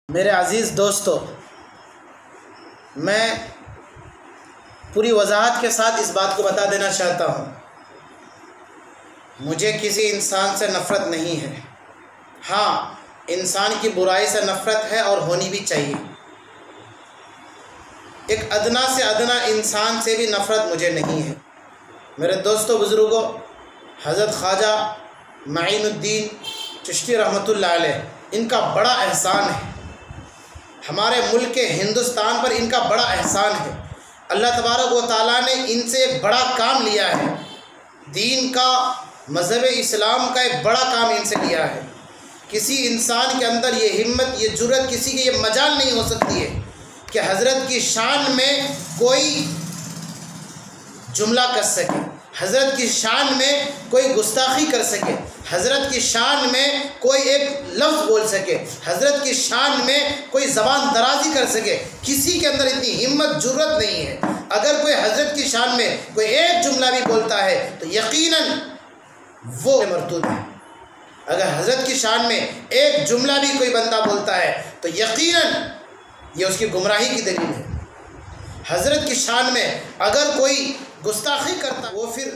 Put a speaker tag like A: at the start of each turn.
A: मेरे अज़ीज़ दोस्तों, मैं पूरी वजाहत के साथ इस बात को बता देना चाहता हूँ, मुझे किसी इंसान से नफ़रत नहीं है। हाँ, इंसान की बुराई से नफ़रत है और होनी भी चाहिए। एक अदना से अदना इंसान से भी नफ़रत मुझे नहीं है। मेरे दोस्तों बुज़ुर्गों, हज़रत ख्वाजा माइनुद्दीन चिश्ती रहमतुल्लाह अलैह, इनका बड़ा एहसान है। हमारे मुल्क के हिंदुस्तान पर इनका बड़ा एहसान है। अल्लाह तबारक व तआला ने इनसे एक बड़ा काम लिया है। दीन का, मज़हब इस्लाम का एक बड़ा काम इनसे लिया है। किसी इंसान के अंदर ये हिम्मत, ये जुर्रत, किसी की ये मजाल नहीं हो सकती है कि हज़रत की शान में कोई जुमला कर सके, हज़रत की शान में कोई गुस्ताखी कर सके, हज़रत की शान में कोई एक लफ्ज़ बोल सके, हज़रत की शान में कोई ज़बान दराज़ी कर सके। किसी के अंदर इतनी हिम्मत, जुर्रत नहीं है। अगर कोई हज़रत की शान में कोई एक जुमला भी बोलता है तो यकीनन वो मरदूद है। अगर हज़रत की शान में एक जुमला भी कोई बंदा बोलता है तो यकीनन ये उसकी गुमराही की दलील है। हज़रत की शान में अगर कोई गुस्ताखी करता वो फिर